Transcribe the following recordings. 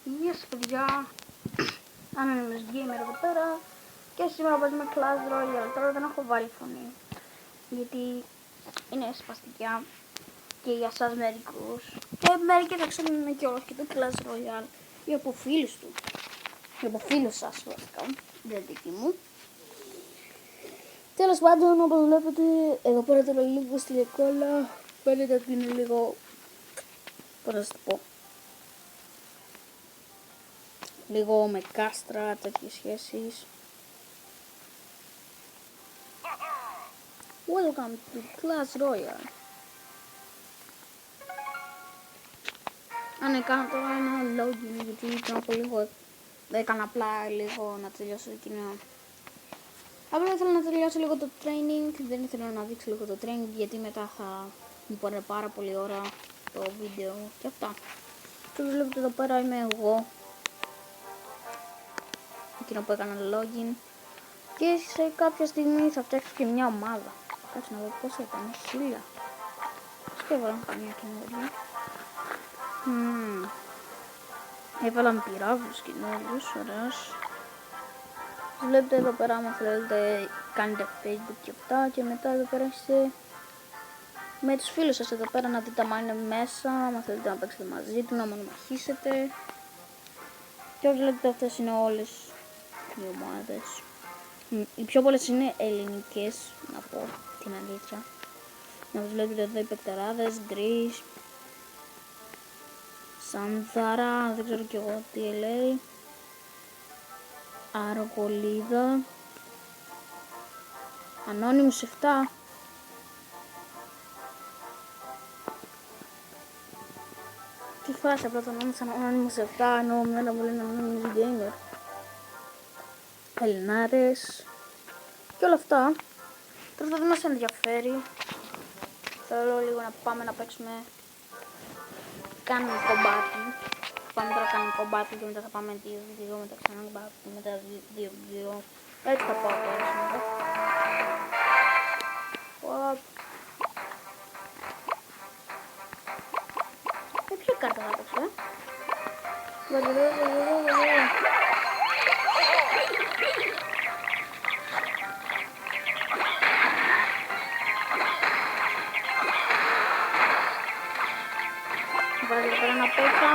Γεια σας παιδιά, Anonymous Gamer εδώ πέρα και σήμερα παίζουμε Clash Royale. Τώρα δεν έχω βάλει φωνή γιατί είναι σπαστικιά και για σας μερικούς και μερικοί θα ξέρουν κιόλας και το Clash Royale ή από φίλους του ή από φίλους σας βασικά, δεν δική μου. Τέλος πάντων, όπως βλέπετε εδώ πέρα τώρα λίγο στη λεκόλα φαίνεται ότι είναι λίγο, πώς να σας το πω, λίγο με κάστρα, τέτοιες σχέσεις. Welcome to Clash Royale. Ναι, κάνω τώρα ένα login γιατί πριν από λίγο έκανα απλά λίγο να τελειώσω το κοινό. Απλά ήθελα να τελειώσω λίγο το training, δεν ήθελα να δείξω λίγο το training γιατί μετά θα μου πάρει πάρα πολύ ώρα το βίντεο και αυτά. Και όπως βλέπετε εδώ πέρα είμαι εγώ, εκείνο που έκανα login και σε κάποια στιγμή θα φτιάξω και μια ομάδα. Κάτσε να δω πόσο ήταν, 1000. Και έβαλα καμία καινούργια. Έβαλαν πυράβλους καινούριους, ωραίος. Βλέπετε εδώ πέρα, άμα θέλετε κάνετε Facebook και αυτά και μετά εδώ πέρα είστε με τους φίλους σας εδώ πέρα να δείτε άμα είναι μέσα, άμα θέλετε να παίξετε μαζί του, να μονομαχήσετε. Και όπως βλέπετε αυτές είναι όλες οι ομάδες. Οι πιο πολλές είναι ελληνικές, να πω την αλήθεια. Να βλέπετε εδώ οι παικταράδες, Γκρις, Σανδάρα, δεν ξέρω κι εγώ τι λέει, Αργολίδα, Anonymous 7. Τι φάση, απλά το νόμιζα Anonymous 7, ενώ μένα μου λένε Anonymous Gamer. Ελληνάρες και όλα αυτά. Τώρα δεν μας ενδιαφέρει. Θέλω λίγο να πάμε να παίξουμε κανονικό battle. Πάμε τώρα κανονικό battle και μετά θα πάμε 2-2, μετά ξανά battle, μετά 2-2. Έτσι θα πάω τώρα σήμερα. Ποια κάρτα θα παίξω, Βάζω εδώ πέρα ένα πέκα.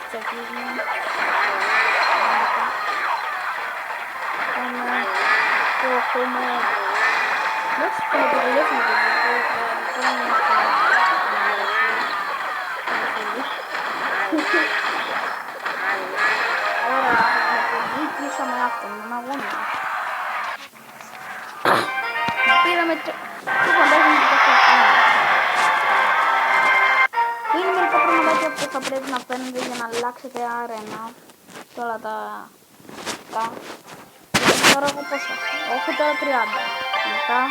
Τσακίζουμε. Πάμε. Και έχουμε. Εντάξει, θα με αποτελέσουμε το Ωραία, θα νικήσαμε αυτόν τον αγώνα. Πήραμε το φαντάζομαι και το χρόνο. Είναι μερικά πραγματάκια που θα πρέπει να παίρνετε για να αλλάξετε αρένα και όλα τα αυτά. Τώρα έχω πόσα, έχω τώρα 30. Μετά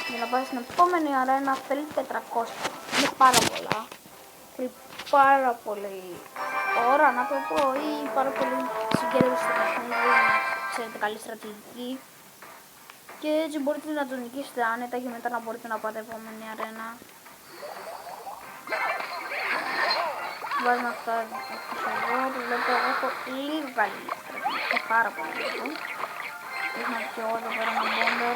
για να πάει στην επόμενη αρένα θέλει 400. Είναι πάρα πολλά. Θέλει πάρα πολύ ώρα να το πω ή πάρα πολύ συγκέντρωση στο παιχνίδι, να ξέρετε καλή στρατηγική. Και έτσι μπορείτε να τον νικήσετε άνετα και μετά να μπορείτε να πάτε επόμενη αρένα. Βάζουμε αυτά εδώ, που βλέπετε εγώ έχω λίγο καλή στρατηγική, πάρα πολύ λίγο. Έχουμε και εγώ εδώ πέρα ένα μπόμπερ.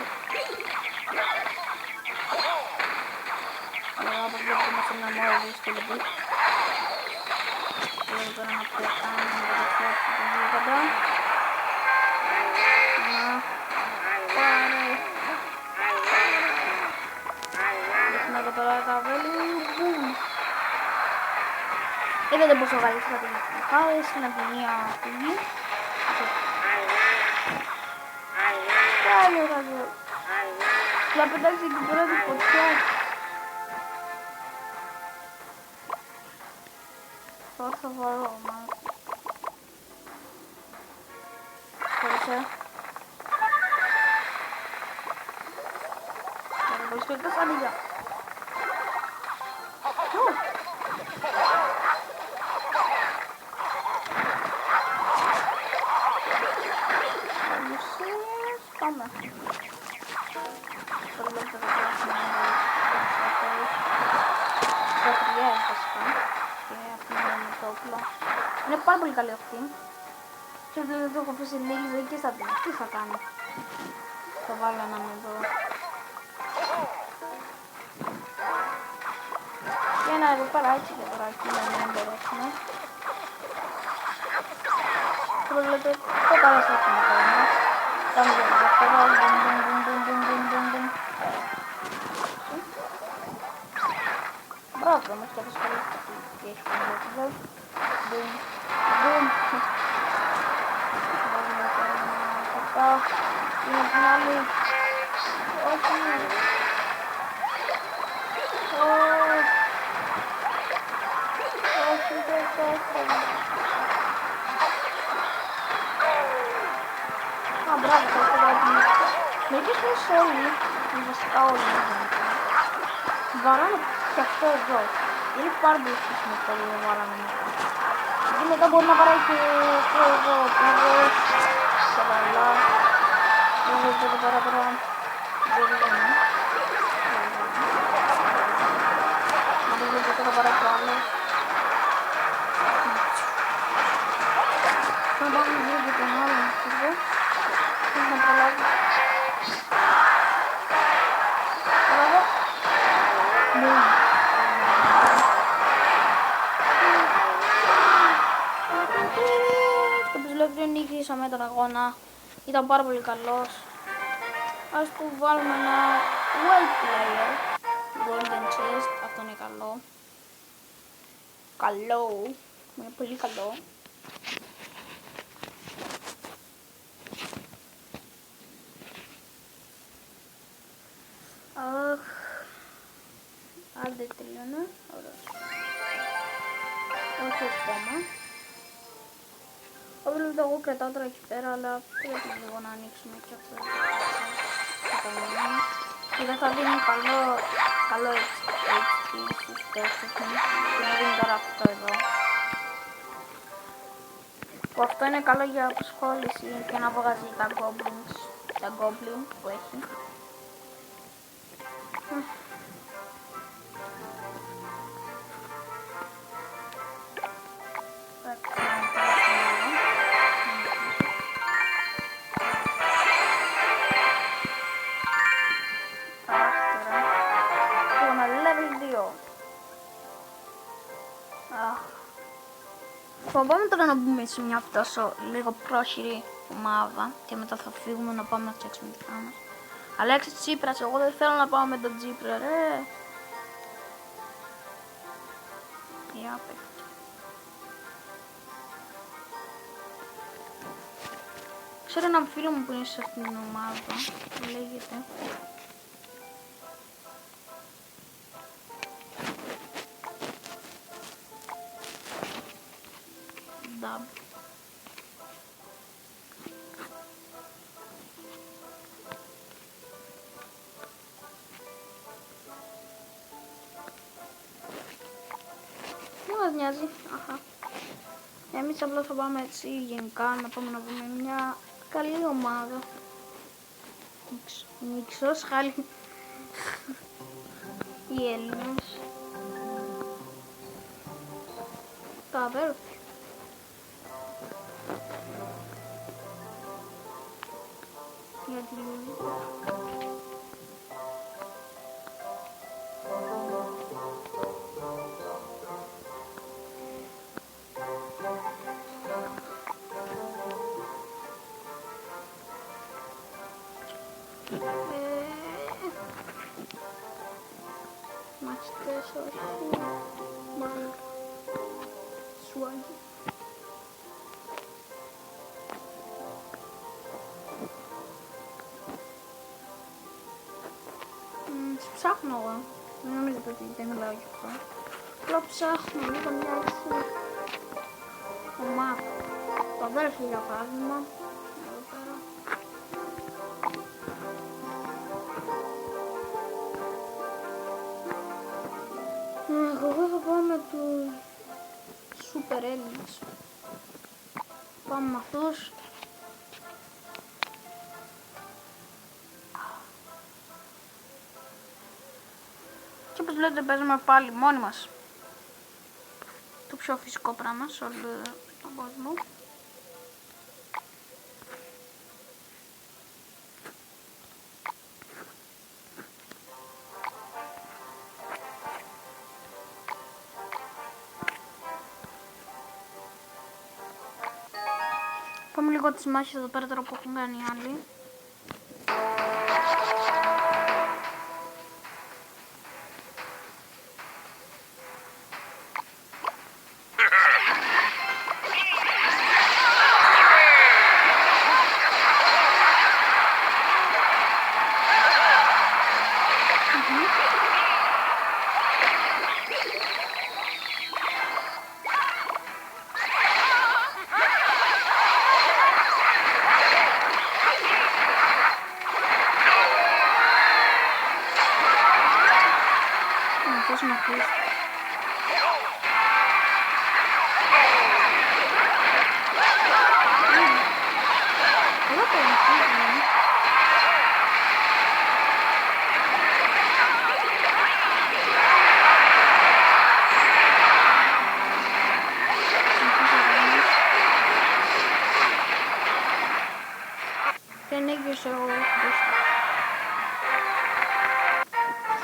Εδώ όπως βλέπετε είμαστε μια μόρα δύσκολη μπικ. Εδώ πέρα να πετάμε με το δεξιά του τον δίποντα. Εδώ πέρα τα βέλη, μπουμ. Είδατε πόσο καλή στρατηγική είχα, στην απεινία φύγει. Κάλιο ραζό. Θα πετάξει εκεί πέρα τη φωτιά. Τώρα θα βάλω, μάλλον. Χωρίσε. Θα βρίσκω και σαν ίδια. Πάμε. Τώρα βλέπετε εδώ πέρα στην Yes βασικά. Και αυτή είναι το όπλο. Είναι πάρα πολύ καλή αυτή. Και δεν το έχω αφήσει λίγη ζωή και στα δίνει. Τι θα κάνει. Θα βάλω έναν εδώ. Και ένα εδώ πέρα έτσι και τώρα εκεί να μην μπορέσουμε. Τώρα βλέπετε το καλά στο έχουμε τώρα. Πάμε για το δεύτερο. Μπράβο όμως και απασχολείς τι έχει κάνει εδώ. Μπουμ. Μπουμ. Βάζουμε τώρα ένα καπά. Είναι την άλλη. Όχι. Όχι, δεν το έχω. Α, μπράβο, θα το βάλουμε. Μερικές φορές όλοι, βασικά όλοι, βαράνε και αυτό εδώ. Είναι πάρα πολύ χρήσιμο το να βαράνε μετά. Γιατί μετά μπορεί να βαράει και αυτό εδώ, πίγος, σαλαλά. Βλέπετε εδώ πέρα τώρα, δεν είναι. Να το βλέπετε τώρα παρακαλώ. Θα πάμε λίγο και τον άλλο εδώ. Να προλάβω. Προλάβω. Ναι. Και όπως βλέπετε νικήσαμε τον αγώνα. Ήταν πάρα πολύ καλός. Ας του βάλουμε ένα white player. Golden chest. Αυτό είναι καλό. Καλό. Είναι πολύ καλό. Αχ. Αν δεν τελειώνω. Ωραία. Όχι ακόμα. Όπως εγώ κρατάω τώρα εκεί πέρα, αλλά πρέπει λίγο να ανοίξουμε και αυτό. Και δεν θα δίνει καλό HP στους τέστες μου. Και να δίνει τώρα αυτό εδώ. Που αυτό είναι καλό για απασχόληση και να βγάζει τα goblins. Τα goblin που έχει. Φοβάμαι τώρα να μπούμε σε μια τόσο λίγο πρόχειρη ομάδα και μετά θα φύγουμε να πάμε να φτιάξουμε δικά μας. Αλέξης Τσίπρας, εγώ δεν θέλω να πάω με τον Τσίπρα, ρε. Για πέφτει. Ξέρω έναν φίλο μου που είναι σε αυτήν την ομάδα, λέγεται. Dab. Τι μας νοιάζει, αχα. Εμείς απλά θα πάμε έτσι γενικά να πάμε να βρούμε μια καλή ομάδα. Νίξος, χάλι. Οι Έλληνες. Τα αδέρφια. Για τη Λούλη. Μαστές όχι. Μάλλον. Σουάγι. Ψάχνω εγώ. Δεν νομίζετε ότι δεν μιλάω γι' αυτό. Απλά ψάχνω λίγο μια έτσι ομάδα. Το αδέρφι για παράδειγμα. Εδώ πέρα. Εγώ θα πάω με τους Super Έλληνες. Πάμε με αυτούς. Και όπως λέτε παίζουμε πάλι μόνοι μας. το πιο φυσικό πράγμα σε όλο τον κόσμο. Πάμε λίγο τις μάχες εδώ πέρα τώρα που έχουν κάνει οι άλλοι. Πώς να πεις. Εδώ το είναι. Δεν έγιωσε ο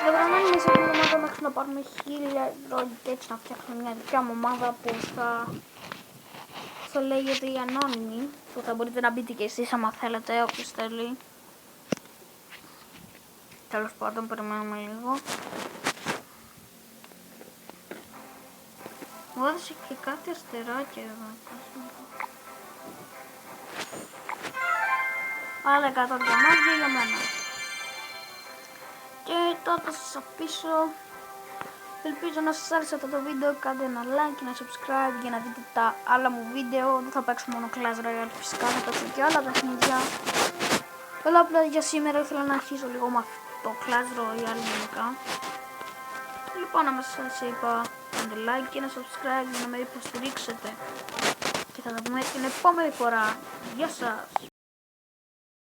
δεν πρέπει να είναι σε μια ομάδα μέχρι να πάρουμε 1000 ρόλοι και έτσι να φτιάξουμε μια δικιά μου ομάδα που θα λέγεται η Ανώνυμη, που θα μπορείτε να μπείτε και εσείς άμα θέλετε, όποιος θέλει. Τέλος πάντων, περιμένουμε λίγο. Μου έδωσε και κάτι αστεράκια εδώ. Άλλα 100 διαμάντια για μένα. Και τώρα θα σας αφήσω. Ελπίζω να σας άρεσε αυτό το βίντεο. Κάντε ένα like και ένα subscribe για να δείτε τα άλλα μου βίντεο. Δεν θα παίξω μόνο Clash Royale φυσικά, θα παίξω και άλλα παιχνίδια. Αλλά απλά για σήμερα ήθελα να αρχίσω λίγο με το Clash Royale γενικά. Λοιπόν, άμα σας είπα, κάντε like και ένα subscribe για να με υποστηρίξετε. Και θα τα πούμε την επόμενη φορά. Γεια σας!